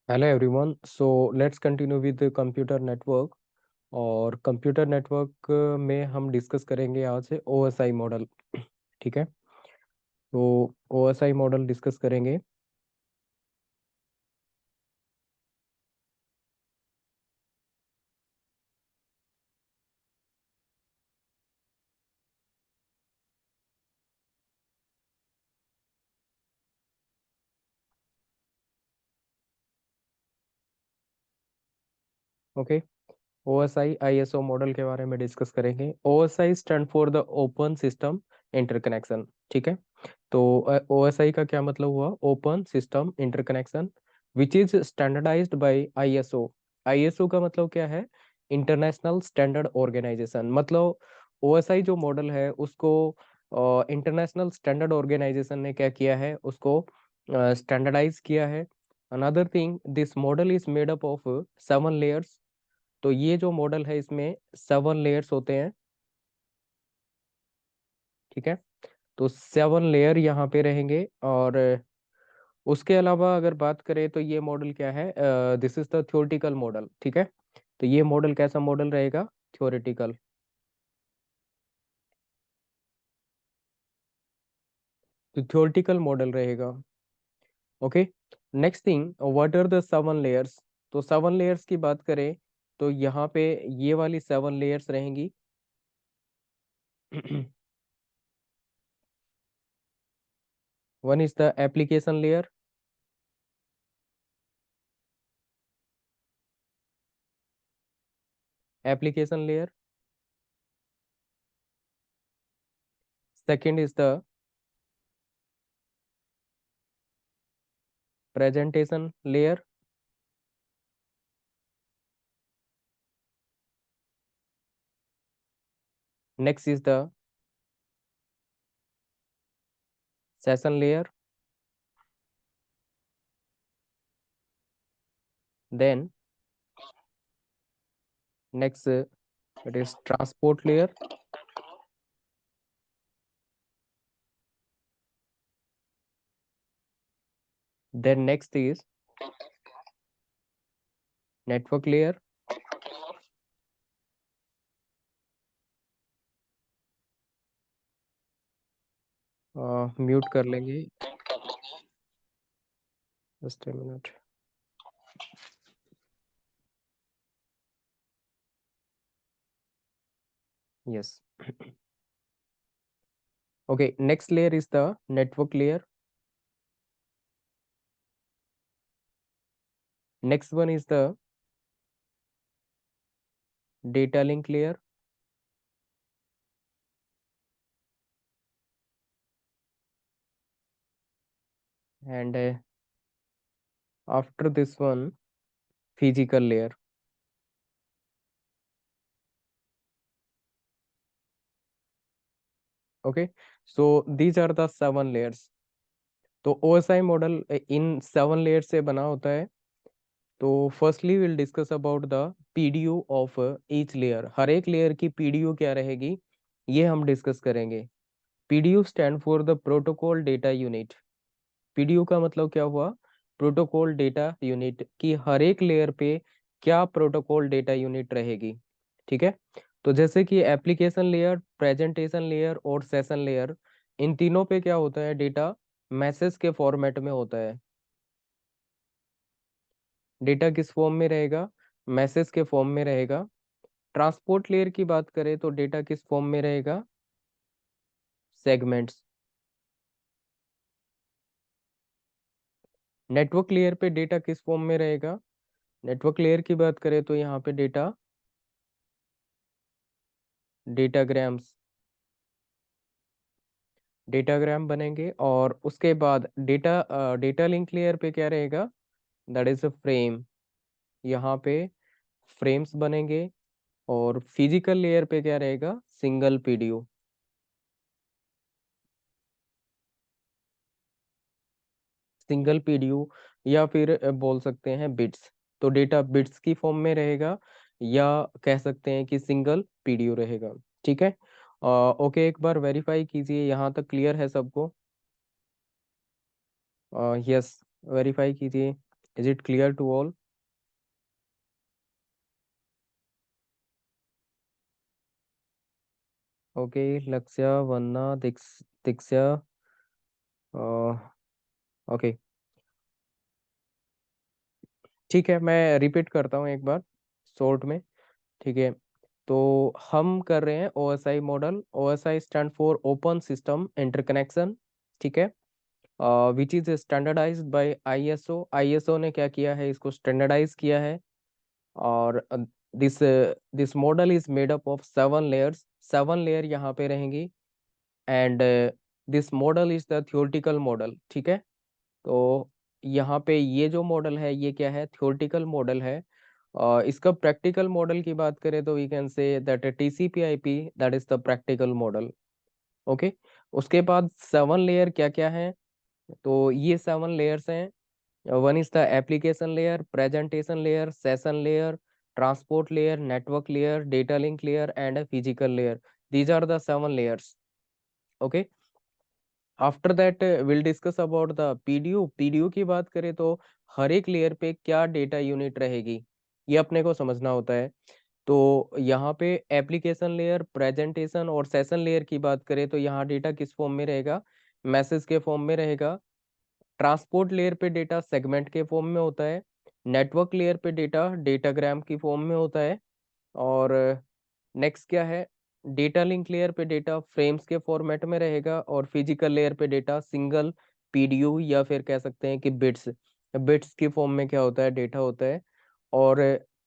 Hello everyone. So let's continue with computer network. और computer network में हम discuss करेंगे आज से ओएसआई मॉडल। ठीक है, तो ओएसआई मॉडल डिस्कस करेंगे। ओके, ओएसआई आईएसओ मॉडल के बारे में डिस्कस करेंगे। OSI stand for the open system interconnection. ठीक है, तो ओएसआई का क्या मतलब हुआ? Open system interconnection which is standardised by ISO. ISO का मतलब क्या है? International standard organisation. मतलब ओएसआई जो मॉडल है उसको इंटरनेशनल स्टैंडर्ड ऑर्गेनाइजेशन ने क्या किया है, उसको स्टैंडर्डाइज किया है। Another thing, this model is made up of 7 layers. तो ये जो मॉडल है इसमें 7 लेयर्स होते हैं। ठीक है, तो 7 लेयर यहाँ पे रहेंगे। और उसके अलावा अगर बात करें तो ये मॉडल क्या है? This is the theoretical model. ठीक है, तो ये मॉडल कैसा मॉडल रहेगा? थ्योरेटिकल। तो थ्योरेटिकल मॉडल रहेगा। Okay, next thing, what are the 7 layers? तो 7 लेयर्स की बात करें तो यहाँ पे ये वाली 7 लेयर्स रहेंगी। One is the application layer. Application layer. Second is the presentation layer. Next is the session layer. Then next it is transport layer. Then next is network layer. Mute कर लेंगे, just a minute. Yes. Okay, next layer is the network layer. Next one is the data link layer. And after this one, physical layer. Okay, so these are the 7 layers. तो OSI model इन 7 layers से बना होता है। तो firstly will discuss about the PDU of each layer. हर एक layer की PDU क्या रहेगी, ये हम डिस्कस करेंगे। PDU stand for the protocol data unit. PDU का मतलब क्या हुआ? Protocol data unit. की हर एक लेयर पे क्या प्रोटोकॉल डेटा यूनिट रहेगी। ठीक है, तो जैसे कि एप्लीकेशन लेयर, प्रेजेंटेशन लेयर और सेशन लेयर, इन तीनों पे क्या होता है? डेटा मैसेज के फॉर्मेट में होता है। डेटा किस फॉर्म में रहेगा? मैसेज के फॉर्म में रहेगा। ट्रांसपोर्ट लेयर की बात करें तो डेटा किस फॉर्म में रहेगा? सेगमेंट्स। नेटवर्क लेयर पे डेटा किस फॉर्म में रहेगा? नेटवर्क लेयर की बात करें तो यहाँ पे डेटा डेटाग्राम्स, डेटाग्राम बनेंगे। और उसके बाद डेटा लिंक लेयर पे क्या रहेगा? That is a frame. यहाँ पे फ्रेम्स बनेंगे। और फिजिकल लेयर पे क्या रहेगा? Single PDU. सिंगल पीडीयू या फिर बोल सकते हैं बिट्स। तो डेटा बिट्स की फॉर्म में रहेगा, या कह सकते हैं कि सिंगल पीडीयू रहेगा। ठीक है, ओके, एक बार वेरीफाई कीजिए यहाँ तक क्लियर है सबको? यस, वेरीफाई कीजिए। Is it clear to all? Okay, Lakshya, Vanna, Diksha. Okay, ठीक है, मैं रिपीट करता हूँ एक बार शॉर्ट में। ठीक है, तो हम कर रहे हैं OSI model. OSI stand for open system interconnection. ठीक है, which is standardised by ISO। ISO ने क्या किया है, इसको स्टैंडर्डाइज किया है। और this this model is made up of 7 layers. 7 layer यहाँ पे रहेंगी। And this model is the theoretical model. ठीक है, तो यहाँ पे ये जो मॉडल है ये क्या है, थियोरटिकल मॉडल है। इसका प्रैक्टिकल मॉडल की बात करें तो we can say that TCP/IP, that is the practical model. Okay, उसके बाद 7 लेयर क्या क्या है, तो ये 7 लेयर्स हैं। One is the application layer, presentation layer, session layer, transport layer, network layer, data link layer and physical layer. These are the 7 layers. Okay, after that will discuss about the PDU। PDU की बात करें तो हर एक layer पे क्या data unit रहेगी, ये अपने को समझना होता है। तो यहाँ पे एप्लीकेशन लेयर, प्रेजेंटेशन और सेशन लेयर की बात करें तो यहाँ डेटा किस फॉर्म में रहेगा, मैसेज के फॉर्म में रहेगा। ट्रांसपोर्ट लेयर पे डेटा सेगमेंट के फॉर्म में होता है। नेटवर्क लेयर पे डेटा डेटाग्राम की फॉर्म में होता है। और नेक्स्ट क्या है, डेटा लिंक लेयर पे डेटा फ्रेम्स के फॉर्मेट में रहेगा। और फिजिकल लेयर पे डेटा सिंगल PDU या फिर कह सकते हैं कि बिट्स, बिट्स की फॉर्म में क्या होता है, डेटा होता है। और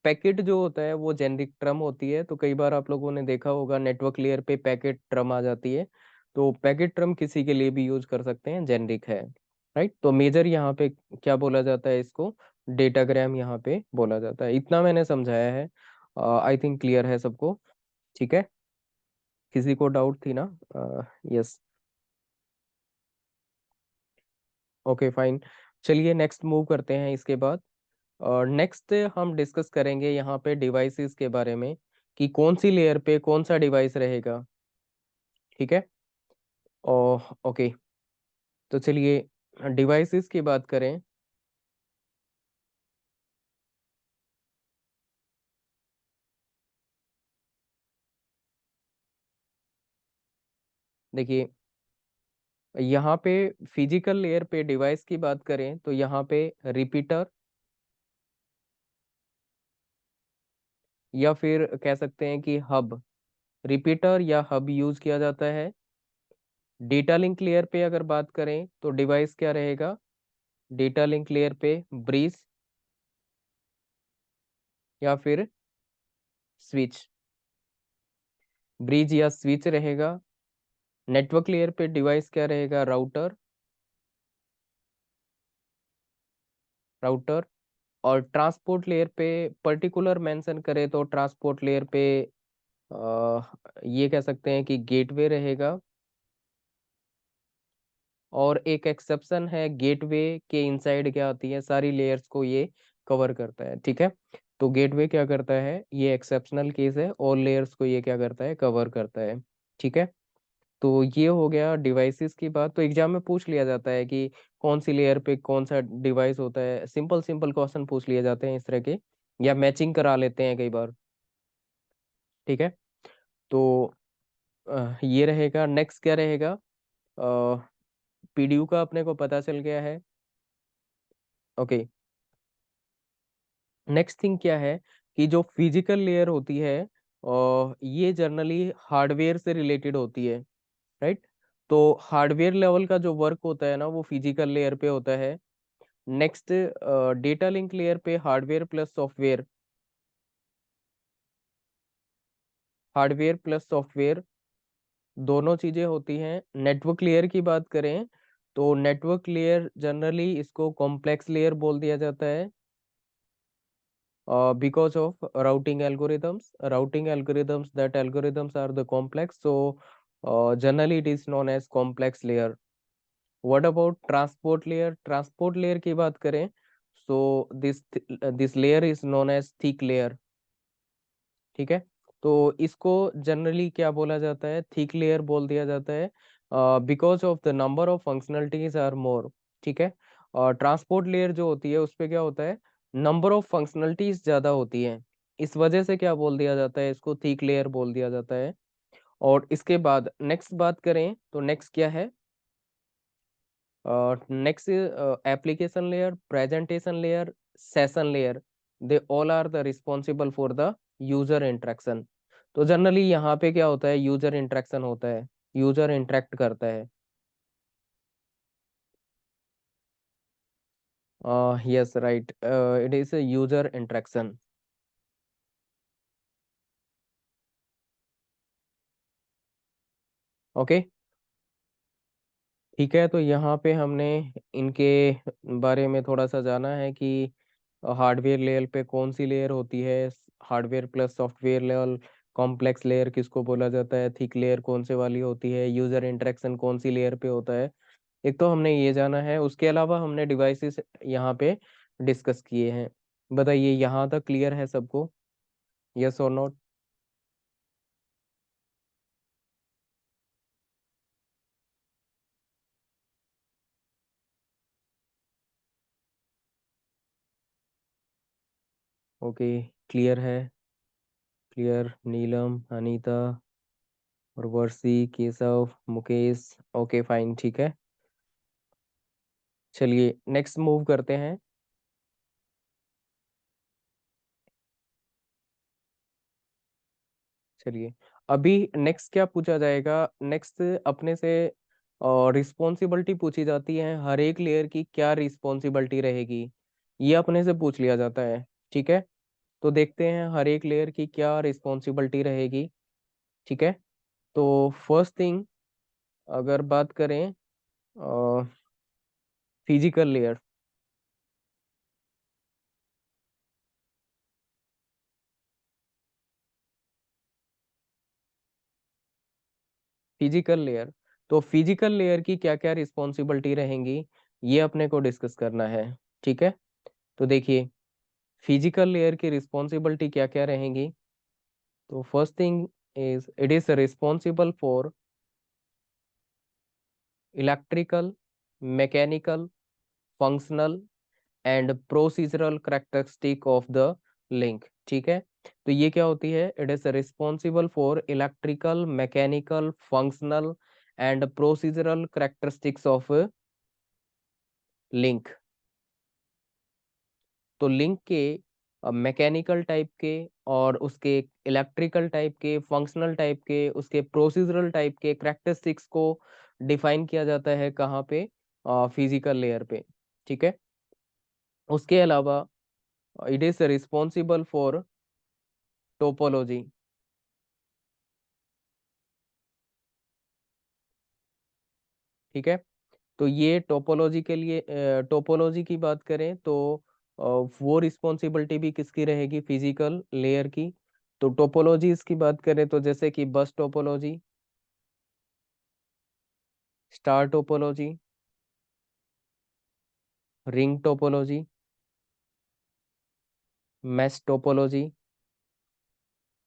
पैकेट जो होता है वो जेनरिक टर्म होती है। तो कई बार आप लोगों ने देखा होगा नेटवर्क लेयर पे पैकेट टर्म आ जाती है। तो पैकेट टर्म किसी के लिए भी यूज कर सकते हैं, जेनरिक है। राइट, तो मेजर यहाँ पे क्या बोला जाता है, इसको डेटाग्राम यहाँ पे बोला जाता है। इतना मैंने समझाया है, आई थिंक क्लियर है सबको। ठीक है, किसी को डाउट थी ना? Yes, okay fine. चलिए नेक्स्ट मूव करते हैं इसके बाद। और नेक्स्ट हम डिस्कस करेंगे यहाँ पे डिवाइसेस के बारे में, कि कौन सी लेयर पे कौन सा डिवाइस रहेगा। ठीक है, ओके, तो चलिए डिवाइसेस की बात करें। देखिए, यहाँ पे फिजिकल लेयर पे डिवाइस की बात करें तो यहाँ पे रिपीटर या फिर कह सकते हैं कि हब, रिपीटर या हब यूज किया जाता है। डेटा लिंक लेयर पे अगर बात करें तो डिवाइस क्या रहेगा, डेटा लिंक लेयर पे ब्रिज या फिर स्विच, ब्रिज या स्विच रहेगा। नेटवर्क लेयर पे डिवाइस क्या रहेगा, राउटर, राउटर। और ट्रांसपोर्ट लेयर पे पर्टिकुलर मेंशन करें तो ट्रांसपोर्ट लेयर पे ये कह सकते हैं कि गेटवे रहेगा। और एक एक्सेप्शन है, गेटवे के इनसाइड क्या आती है, सारी लेयर्स को ये कवर करता है। ठीक है, तो गेटवे क्या करता है, ये एक्सेप्शनल केस है, और लेयर्स को ये क्या करता है, कवर करता है। ठीक है, तो ये हो गया डिवाइसेस की बात। तो एग्जाम में पूछ लिया जाता है कि कौन सी लेयर पे कौन सा डिवाइस होता है, सिंपल सिंपल क्वेश्चन पूछ लिए जाते हैं इस तरह के, या मैचिंग करा लेते हैं कई बार। ठीक है, तो ये रहेगा। नेक्स्ट क्या रहेगा, PDU का अपने को पता चल गया है। ओके, नेक्स्ट थिंग क्या है, कि जो फिजिकल लेयर होती है ये जनरली हार्डवेयर से रिलेटेड होती है। राइट, तो हार्डवेयर लेवल का जो वर्क होता है ना वो फिजिकल लेयर पे होता है। नेक्स्ट, डेटा लिंक लेयर पे hardware plus software, hardware plus software दोनों चीजें होती हैं। नेटवर्क लेयर की बात करें तो नेटवर्क लेयर जनरली इसको कॉम्प्लेक्स लेयर बोल दिया जाता है, because of routing algorithms, that algorithms are the complex, so generally it is known as complex layer. What about transport layer? Transport layer की बात करें so this layer is known as thick layer. ठीक है, तो इसको generally क्या बोला जाता है, थिक लेयर बोल दिया जाता है, because of the number of functionalities are more. ठीक है, और ट्रांसपोर्ट लेयर जो होती है उस पे क्या होता है, नंबर ऑफ फंक्शनलिटीज ज्यादा होती हैं, इस वजह से क्या बोल दिया जाता है, इसको थिक लेयर बोल दिया जाता है। और इसके बाद नेक्स्ट बात करें तो नेक्स्ट क्या है, next application layer, presentation layer, session layer, they all are the responsible for the user interaction. तो जनरली यहाँ पे क्या होता है, यूजर इंटरेक्शन होता है, यूजर इंटरेक्ट करता है। Yes right, it is user interaction. Okay, ठीक है, तो यहाँ पे हमने इनके बारे में थोड़ा सा जाना है कि हार्डवेयर लेयर पे कौन सी लेयर होती है, hardware plus software level, complex layer किसको बोला जाता है, थिक लेयर कौन से वाली होती है, यूजर इंटरेक्शन कौन सी लेयर पे होता है। एक तो हमने ये जाना है, उसके अलावा हमने डिवाइसेस यहाँ पे डिस्कस किए हैं। बताइए यहाँ तक क्लियर है सबको, यस और नॉट? ओके, क्लियर है, क्लियर, नीलम, अनीता और वर्षी, केशव, मुकेश, ओके फाइन, ठीक है। चलिए नेक्स्ट मूव करते हैं। चलिए, अभी नेक्स्ट क्या पूछा जाएगा, नेक्स्ट अपने से रिस्पॉन्सिबिलिटी पूछी जाती है, हर एक लेयर की क्या रिस्पॉन्सिबिलिटी रहेगी, ये अपने से पूछ लिया जाता है। ठीक है, तो देखते हैं हर एक लेयर की क्या रिस्पॉन्सिबिलिटी रहेगी। ठीक है, तो फर्स्ट थिंग अगर बात करें फिजिकल लेयर, फिजिकल लेयर, तो फिजिकल लेयर की क्या क्या रिस्पॉन्सिबिलिटी रहेंगी, ये अपने को डिस्कस करना है। ठीक है, तो देखिए फिजिकल लेयर की रिस्पॉन्सिबिलिटी क्या क्या रहेंगी। तो first thing is it is responsible for electrical, mechanical, functional and procedural characteristic of the link. ठीक है, तो ये क्या होती है, it is responsible for electrical, mechanical, functional and procedural characteristics of link. तो लिंक के मैकेनिकल टाइप के और उसके इलेक्ट्रिकल टाइप के, फंक्शनल टाइप के, उसके प्रोसीजरल टाइप के करेक्टरिस्टिक्स को डिफाइन किया जाता है कहाँ पे, फिजिकल लेयर पे। ठीक है, उसके अलावा it is responsible for topology. ठीक है, तो ये टोपोलॉजी के लिए, टोपोलॉजी की बात करें तो वो रिस्पॉन्सिबिलिटी भी किसकी रहेगी, फिजिकल लेयर की। तो टोपोलॉजीज की बात करें तो जैसे कि बस topology, star topology, ring topology, mesh topology,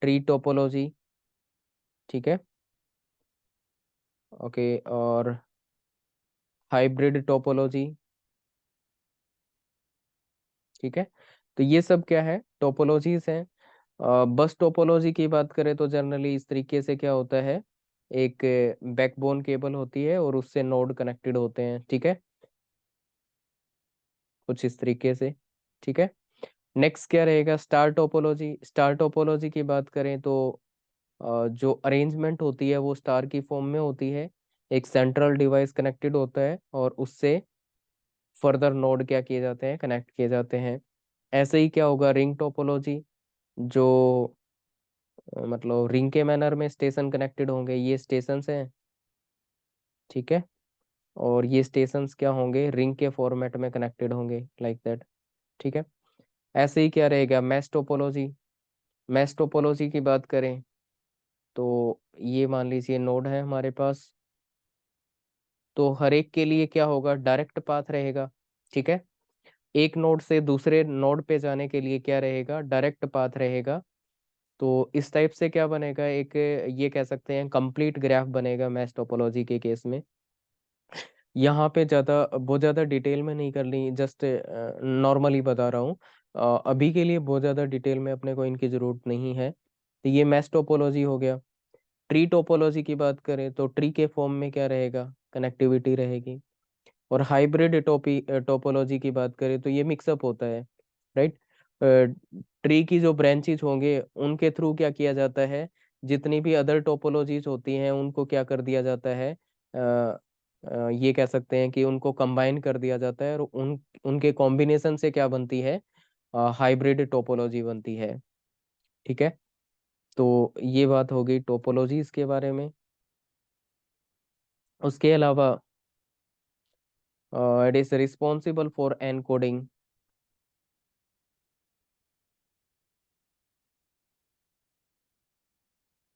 tree topology. ठीक है, ओके, और हाइब्रिड टोपोलॉजी। ठीक है, तो ये सब क्या है, टोपोलॉजीज हैं। बस टोपोलॉजी की बात करें तो जनरली इस तरीके से क्या होता है, एक बैकबोन केबल होती है और उससे नोड कनेक्टेड होते हैं। ठीक है, कुछ इस तरीके से। ठीक है, नेक्स्ट क्या रहेगा, स्टार टोपोलॉजी। स्टार टोपोलॉजी की बात करें तो जो अरेंजमेंट होती है वो स्टार की फॉर्म में होती है, एक सेंट्रल डिवाइस कनेक्टेड होता है और उससे फर्दर नोड क्या किए जाते हैं, कनेक्ट किए जाते हैं। ऐसे ही क्या होगा, रिंग टोपोलॉजी, जो मतलब रिंग के मैनर में स्टेशन कनेक्टेड होंगे, ये स्टेशन हैं। ठीक है, और ये स्टेशंस क्या होंगे, रिंग के फॉर्मेट में कनेक्टेड होंगे, लाइक दैट। ठीक है, ऐसे ही क्या रहेगा, मैश टोपोलॉजी। मैश टोपोलॉजी की बात करें तो ये मान लीजिए नोड है हमारे पास, तो हर एक के लिए क्या होगा, डायरेक्ट पाथ रहेगा। ठीक है, एक नोड से दूसरे नोड पे जाने के लिए क्या रहेगा, डायरेक्ट पाथ रहेगा। तो इस टाइप से क्या बनेगा, एक ये कह सकते हैं कंप्लीट ग्राफ बनेगा मैश टोपोलॉजी के केस में। यहाँ पे ज़्यादा बहुत ज़्यादा डिटेल में नहीं करनी, जस्ट नॉर्मली बता रहा हूँ। अभी के लिए बहुत ज़्यादा डिटेल में अपने को इनकी ज़रूरत नहीं है। तो ये मैश टोपोलॉजी हो गया। ट्री टोपोलॉजी की बात करें तो ट्री के फॉर्म में क्या रहेगा, कनेक्टिविटी रहेगी। और हाइब्रिड टोपोलॉजी की बात करें तो ये मिक्सअप होता है, राइट। ट्री की जो ब्रांचेज होंगे उनके थ्रू क्या किया जाता है, जितनी भी अदर टोपोलॉजीज होती हैं उनको क्या कर दिया जाता है, ये कह सकते हैं कि उनको कंबाइन कर दिया जाता है, और उनके कॉम्बिनेशन से क्या बनती है, हाइब्रिड टोपोलॉजी बनती है। ठीक है, तो ये बात हो गई टोपोलॉजीज के बारे में। उसके अलावा it is responsible for encoding.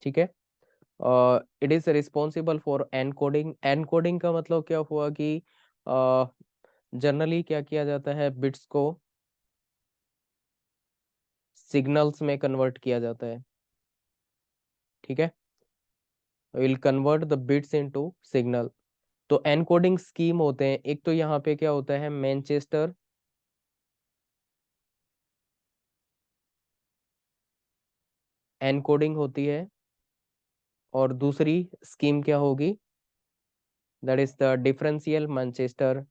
ठीक है, it is responsible for encoding. Encoding का मतलब क्या हुआ कि जनरली क्या किया जाता है, बिट्स को सिग्नल्स में कन्वर्ट किया जाता है। ठीक है, will convert the bits into signal. तो एनकोडिंग स्कीम होते हैं, एक तो यहाँ पे क्या होता है, मैनचेस्टर एनकोडिंग होती है, और दूसरी स्कीम क्या होगी, that is the differential Manchester.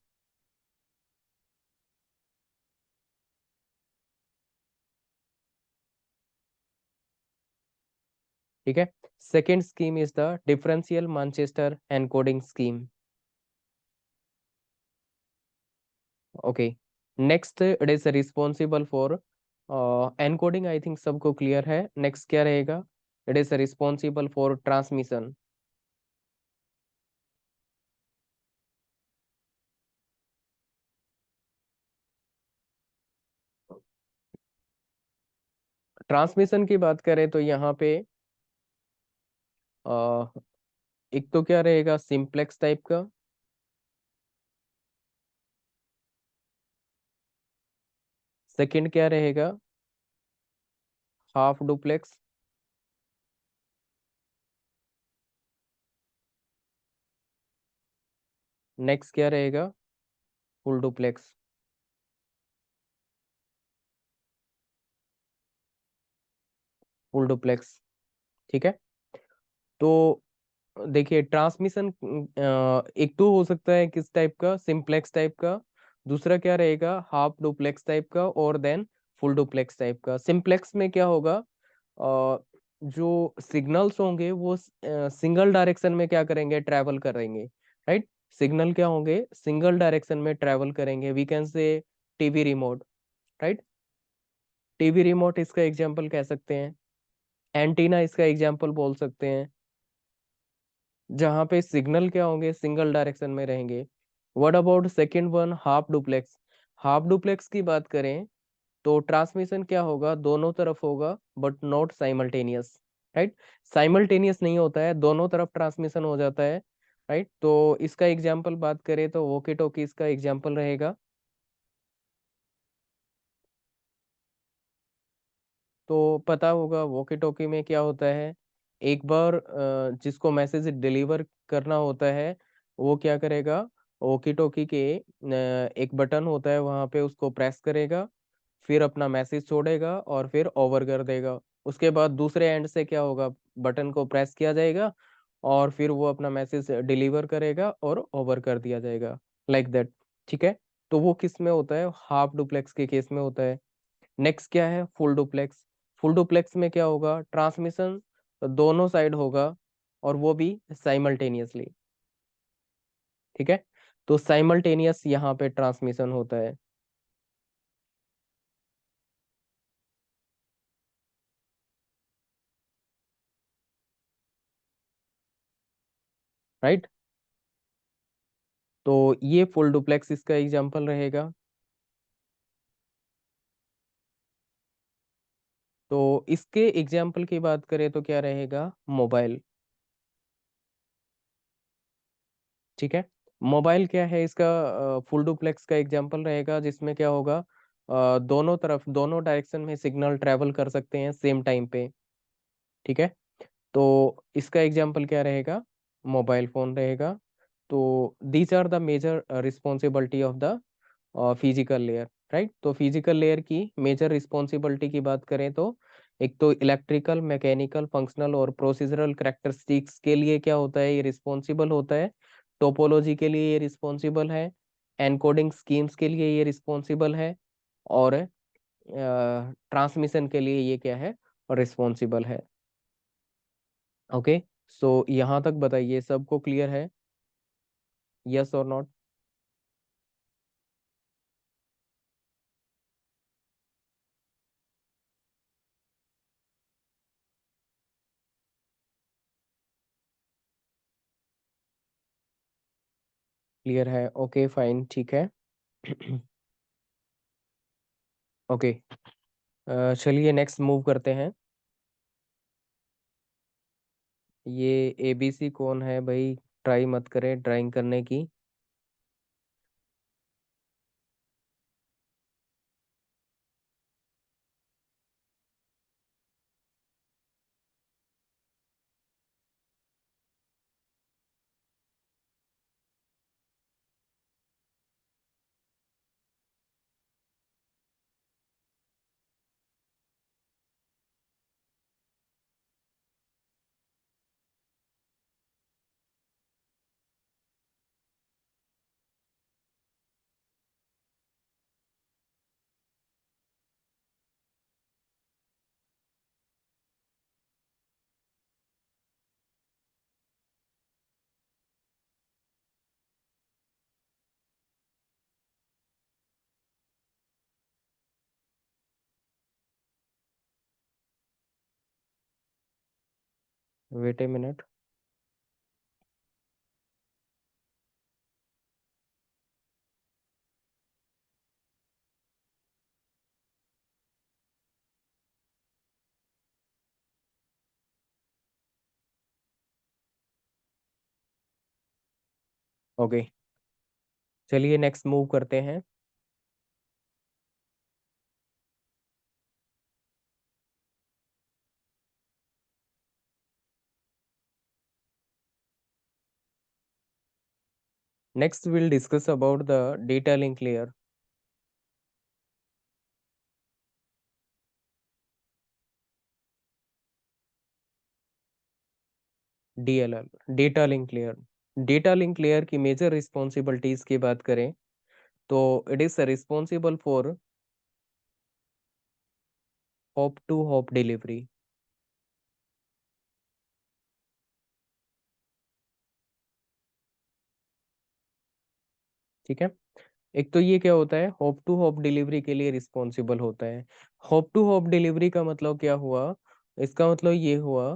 ठीक है, second scheme is the differential Manchester encoding scheme. Okay, next it is responsible for encoding, I think सबको क्लियर है। नेक्स्ट क्या रहेगा, it is responsible for transmission. Transmission की बात करें तो यहाँ पे एक तो क्या रहेगा, सिंप्लेक्स टाइप का। सेकंड क्या रहेगा, हाफ डुप्लेक्स। नेक्स्ट क्या रहेगा, फुल डुप्लेक्स। Full duplex. ठीक है, तो देखिए ट्रांसमिशन एक तो हो सकता है किस टाइप का, सिंप्लेक्स टाइप का। दूसरा क्या रहेगा, हाफ डुप्लेक्स टाइप का, और देन फुल डुप्लेक्स टाइप का। सिंप्लेक्स में क्या होगा, जो सिग्नल्स होंगे वो सिंगल डायरेक्शन में क्या करेंगे, ट्रैवल करेंगे, राइट। सिग्नल क्या होंगे, सिंगल डायरेक्शन में ट्रैवल करेंगे। We can say TV remote, right. TV remote इसका एग्जांपल कह सकते हैं, एंटीना इसका एग्जांपल बोल सकते हैं, जहाँ पे सिग्नल क्या होंगे, सिंगल डायरेक्शन में रहेंगे। What about second one, half duplex. Half duplex की बात करें तो ट्रांसमिशन क्या होगा, दोनों तरफ होगा but not simultaneous, right. Simultaneous नहीं होता है, दोनों तरफ ट्रांसमिशन हो जाता है, राइट। तो इसका एग्जाम्पल बात करें तो वोकी टोकी इसका एग्जाम्पल रहेगा। तो पता होगा वोकी टोकी में क्या होता है, एक बार जिसको मैसेज डिलीवर करना होता है वो क्या करेगा, वोकी टोकी के एक बटन होता है वहां पे, उसको प्रेस करेगा, फिर अपना मैसेज छोड़ेगा और फिर ओवर कर देगा। उसके बाद दूसरे एंड से क्या होगा, बटन को प्रेस किया जाएगा और फिर वो अपना मैसेज डिलीवर करेगा और ओवर कर दिया जाएगा, लाइक दैट। ठीक है, तो वो किस में होता है, हाफ डुप्लेक्स के केस में होता है। नेक्स्ट क्या है, फुल डुप्लेक्स। फुल डुप्लेक्स में क्या होगा, ट्रांसमिशन दोनों साइड होगा और वो भी साइमल्टेनियसली। ठीक है, तो साइमल्टेनियस यहाँ पे ट्रांसमिशन होता है, राइट। तो ये फुल डुप्लेक्स इसका एग्जांपल रहेगा। तो इसके एग्जाम्पल की बात करें तो क्या रहेगा, मोबाइल। ठीक है, मोबाइल क्या है इसका, फुल डुप्लेक्स का एग्जांपल रहेगा, जिसमें क्या होगा, दोनों तरफ दोनों डायरेक्शन में सिग्नल ट्रेवल कर सकते हैं सेम टाइम पे। ठीक है, तो इसका एग्जांपल क्या रहेगा, मोबाइल फोन रहेगा। तो these are the major responsibility of the physical layer, right. तो फिजिकल लेयर की मेजर रिस्पॉन्सिबिलिटी की बात करें तो एक तो इलेक्ट्रिकल, मैकेनिकल, फंक्शनल और प्रोसीजरल कैरेक्टरिस्टिक्स के लिए क्या होता है, ये रिस्पॉन्सिबल होता है। टोपोलॉजी के लिए ये रिस्पॉन्सिबल है। एनकोडिंग स्कीम्स के लिए ये रिस्पॉन्सिबल है। और ट्रांसमिशन के लिए ये क्या है, रिस्पॉन्सिबल है। ओके, सो यहाँ तक बताइए सबको क्लियर है, यस और नॉट। क्लियर है, ओके फाइन, ठीक है। ओके, चलिए नेक्स्ट मूव करते हैं। ये एबीसी कौन है भाई, ट्राई मत करें ड्राइंग करने की। Wait a minute. ओके, चलिए नेक्स्ट मूव करते हैं। Next will discuss about the data link layer. DLL, data link layer. Data link layer की मेजर रिस्पॉन्सिबिलिटीज की बात करें तो it is responsible for hop to hop delivery. ठीक है, एक तो ये क्या होता है, हॉप टू हॉप डिलीवरी के लिए रिस्पॉन्सिबल होता है। हॉप टू हॉप डिलीवरी का मतलब क्या हुआ, इसका मतलब ये हुआ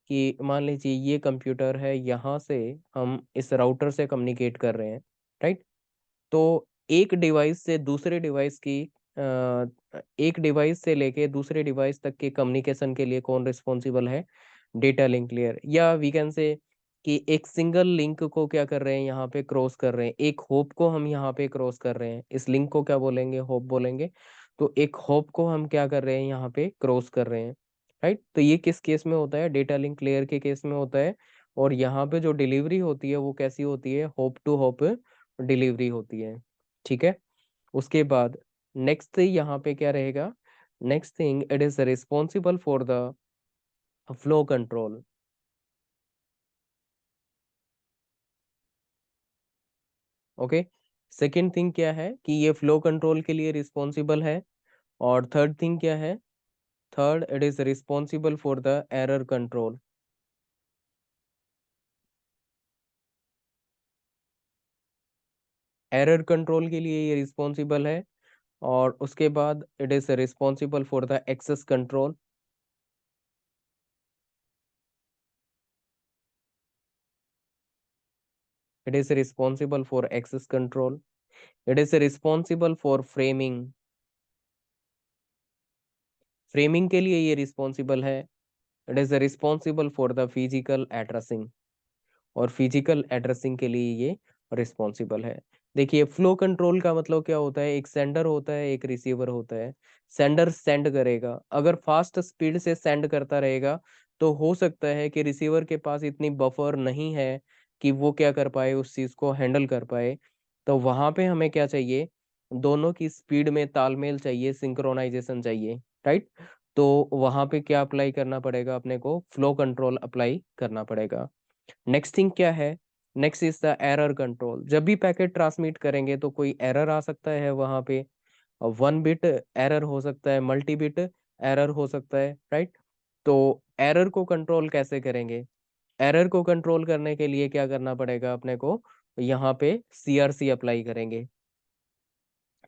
कि मान लीजिए ये कंप्यूटर है, यहाँ से हम इस राउटर से कम्युनिकेट कर रहे हैं, राइट। तो एक डिवाइस से दूसरे डिवाइस की एक डिवाइस से लेके दूसरे डिवाइस तक के कम्युनिकेशन के लिए कौन रिस्पॉन्सिबल है, डेटा लिंक लेयर। या वी कैन से कि एक सिंगल लिंक को क्या कर रहे हैं, यहाँ पे क्रॉस कर रहे हैं, एक होप को हम यहाँ पे क्रॉस कर रहे हैं, इस लिंक को क्या बोलेंगे, होप बोलेंगे। तो एक होप को हम क्या कर रहे हैं, यहाँ पे क्रॉस कर रहे हैं, राइट। तो ये किस केस में होता है, डेटा लिंक लेयर के केस में होता है। और यहाँ पे जो डिलीवरी होती है वो कैसी होती है, होप टू होप डिलीवरी होती है। ठीक है, उसके बाद नेक्स्ट यहाँ पे क्या रहेगा, next thing it is responsible for the flow control. Okay, second thing क्या है कि ये फ्लो कंट्रोल के लिए रिस्पॉन्सिबल है। और थर्ड थिंग क्या है, third it is responsible for the error control. Error control के लिए ये रिस्पॉन्सिबल है। और उसके बाद it is responsible for the access control. It is responsible for access control. It is responsible for framing. Framing के लिए ये रिस्पॉन्सिबल है। It is responsible for the physical addressing. और फिजिकल एड्रेसिंग के लिए ये रिस्पॉन्सिबल है। देखिए फ्लो कंट्रोल का मतलब क्या होता है, एक सेंडर होता है, एक रिसीवर होता है। सेंडर सेंड करेगा, अगर फास्ट स्पीड से सेंड करता रहेगा तो हो सकता है कि रिसीवर के पास इतनी बफर नहीं है कि वो क्या कर पाए, उस चीज को हैंडल कर पाए। तो वहां पे हमें क्या चाहिए, दोनों की स्पीड में तालमेल चाहिए, सिंक्रोनाइजेशन चाहिए, राइट। तो वहां पे क्या अप्लाई करना पड़ेगा अपने को, फ्लो कंट्रोल अप्लाई करना पड़ेगा। नेक्स्ट थिंग क्या है, next is the error control. जब भी पैकेट ट्रांसमिट करेंगे तो कोई एरर आ सकता है वहां पे, 1 बिट एरर हो सकता है, मल्टी बिट एरर हो सकता है, राइट। तो एरर को कंट्रोल कैसे करेंगे, एरर को कंट्रोल करने के लिए क्या करना पड़ेगा अपने को, यहाँ पे सीआरसी अप्लाई करेंगे।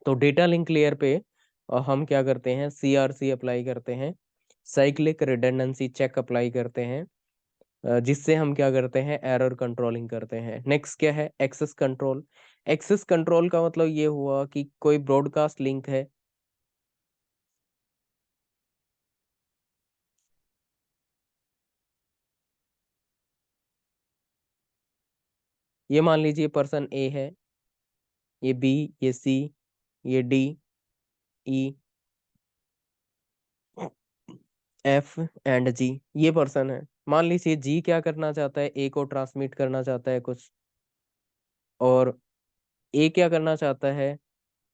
तो डेटा लिंक लेयर पे हम क्या करते हैं, सीआरसी अप्लाई करते हैं, साइक्लिक रिडंडेंसी चेक अप्लाई करते हैं, जिससे हम क्या करते हैं, एरर कंट्रोलिंग करते हैं। नेक्स्ट क्या है, एक्सेस कंट्रोल। एक्सेस कंट्रोल का मतलब ये हुआ कि कोई ब्रॉडकास्ट लिंक है, ये मान लीजिए पर्सन ए है, ये बी, ये सी, ये डी, ई, एफ एंड जी, ये पर्सन है। मान लीजिए जी क्या करना चाहता है, ए को ट्रांसमिट करना चाहता है कुछ, और ए क्या करना चाहता है,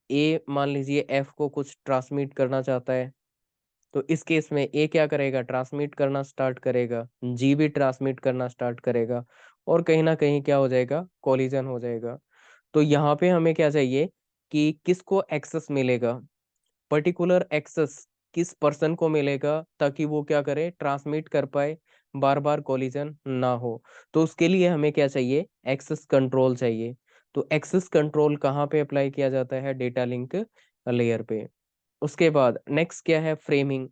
ए मान लीजिए एफ को कुछ ट्रांसमिट करना चाहता है। तो इस केस में ए क्या करेगा, ट्रांसमिट करना स्टार्ट करेगा, जी भी ट्रांसमिट करना स्टार्ट करेगा, और कहीं ना कहीं क्या हो जाएगा, कोलिजन हो जाएगा। तो यहाँ पे हमें क्या चाहिए कि किसको एक्सेस मिलेगा, पर्टिकुलर एक्सेस किस पर्सन को मिलेगा, ताकि वो क्या करे, ट्रांसमिट कर पाए, बार बार कोलिजन ना हो। तो उसके लिए हमें क्या चाहिए, एक्सेस कंट्रोल चाहिए। तो एक्सेस कंट्रोल कहाँ पे अप्लाई किया जाता है, डेटा लिंक लेयर पे। उसके बाद नेक्स्ट क्या है, फ्रेमिंग।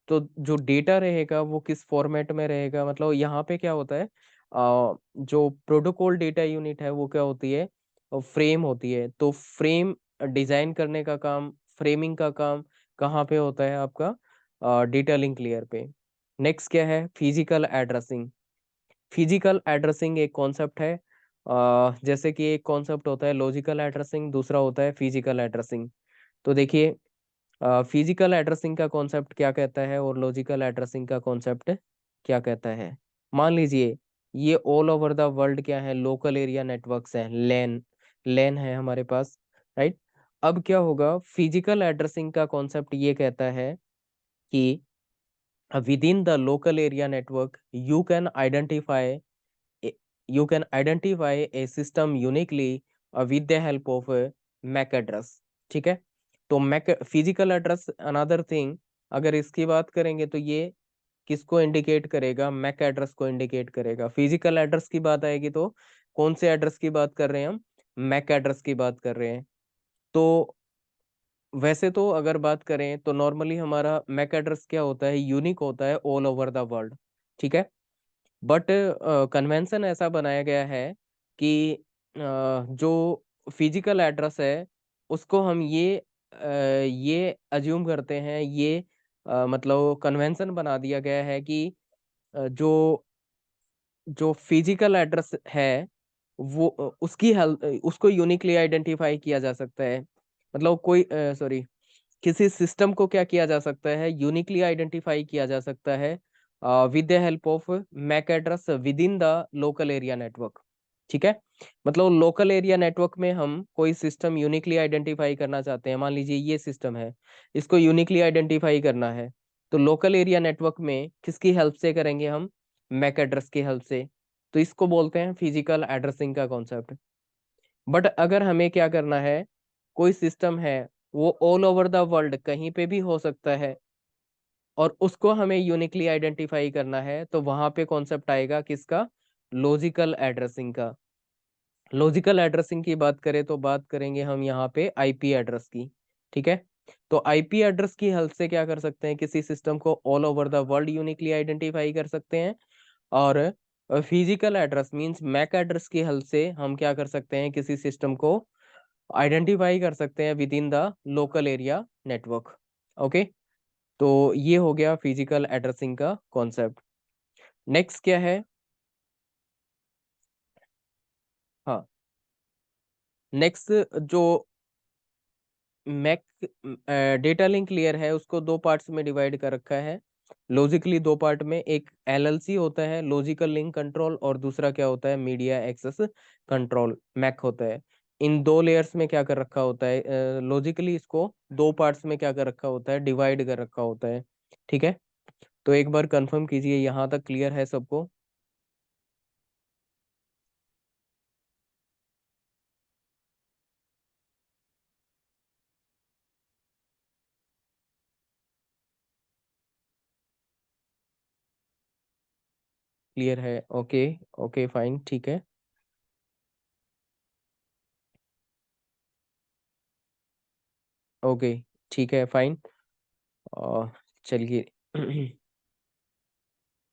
तो जो डेटा रहेगा वो किस फॉर्मेट में रहेगा, मतलब यहाँ पे क्या होता है, जो प्रोटोकॉल डेटा यूनिट है वो क्या होती है, फ्रेम होती है। तो फ्रेम डिजाइन करने का काम, फ्रेमिंग का काम कहाँ पे होता है आपका, डेटा लिंक लेयर पे। नेक्स्ट क्या है, फिजिकल एड्रेसिंग। फिजिकल एड्रेसिंग एक कॉन्सेप्ट है, जैसे कि एक कॉन्सेप्ट होता है लॉजिकल एड्रेसिंग, दूसरा होता है फिजिकल एड्रेसिंग। तो देखिए, फिजिकल एड्रेसिंग का कॉन्सेप्ट क्या कहता है और लॉजिकल एड्रेसिंग का कॉन्सेप्ट क्या कहता है। मान लीजिए ये ऑल ओवर द वर्ल्ड क्या है, लोकल एरिया नेटवर्क्स हैं, लैन, लैन है हमारे पास, राइट। अब क्या होगा, फिजिकल एड्रेसिंग का कॉन्सेप्ट ये कहता है कि with in the local area network you can identify a system uniquely with the help of a MAC address। ठीक है। तो MAC physical address another thing, अगर इसकी बात करेंगे तो ये किसको इंडिकेट करेगा, मैक एड्रेस को इंडिकेट करेगा। फिजिकल एड्रेस की बात आएगी तो कौन से एड्रेस की बात कर रहे हैं हम, मैक एड्रेस की बात कर रहे हैं। तो वैसे तो अगर बात करें तो नॉर्मली हमारा मैक एड्रेस क्या होता है, यूनिक होता है ऑल ओवर द वर्ल्ड, ठीक है। बट कन्वेंशन ऐसा बनाया गया है कि जो फिजिकल एड्रेस है उसको हम ये अज्यूम करते हैं, ये मतलब कन्वेंशन बना दिया गया है कि जो जो फिजिकल एड्रेस है वो उसकी हेल्प, उसको यूनिकली आइडेंटिफाई किया जा सकता है। मतलब कोई सॉरी, किसी सिस्टम को क्या किया जा सकता है, यूनिकली आइडेंटिफाई किया जा सकता है with the help of MAC address within the local area network. ठीक है। मतलब लोकल एरिया नेटवर्क में हम कोई सिस्टम यूनिकली आइडेंटिफाई करना चाहते हैं, मान लीजिए ये सिस्टम है, इसको यूनिकली आइडेंटिफाई करना है, तो लोकल एरिया नेटवर्क में किसकी हेल्प से करेंगे हम, मैक एड्रेस की हेल्प से। तो इसको बोलते हैं फिजिकल एड्रेसिंग का कॉन्सेप्ट। बट अगर हमें क्या करना है, कोई सिस्टम है वो ऑल ओवर द वर्ल्ड कहीं पे भी हो सकता है, और उसको हमें यूनिकली आइडेंटिफाई करना है, तो वहां पे कॉन्सेप्ट आएगा किसका, लॉजिकल एड्रेसिंग का। लॉजिकल एड्रेसिंग की बात करें तो बात करेंगे हम यहाँ पे आईपी एड्रेस की। ठीक है। तो आईपी एड्रेस की हेल्प से क्या कर सकते हैं, किसी सिस्टम को all over the world uniquely identify कर सकते हैं। और physical address means MAC address की हेल्प से हम क्या कर सकते हैं, किसी सिस्टम को आइडेंटिफाई कर सकते हैं with in the local area network. Okay. तो ये हो गया फिजिकल एड्रेसिंग का कॉन्सेप्ट। नेक्स्ट क्या है, हाँ, नेक्स्ट जो मैक डेटा लिंक लेयर है उसको दो पार्ट्स में डिवाइड कर रखा है। लॉजिकली दो पार्ट में, एक एलएलसी होता है, लॉजिकल लिंक कंट्रोल, और दूसरा क्या होता है, मीडिया एक्सेस कंट्रोल, मैक होता है। इन दो लेयर्स में क्या कर रखा होता है, लॉजिकली इसको दो पार्ट्स में क्या कर रखा होता है, डिवाइड कर रखा होता है। ठीक है, तो एक बार कंफर्म कीजिए, यहाँ तक क्लियर है सबको? क्लियर है? ओके। ओके फाइन, ठीक है। ओके, ठीक है फाइन। चलिए।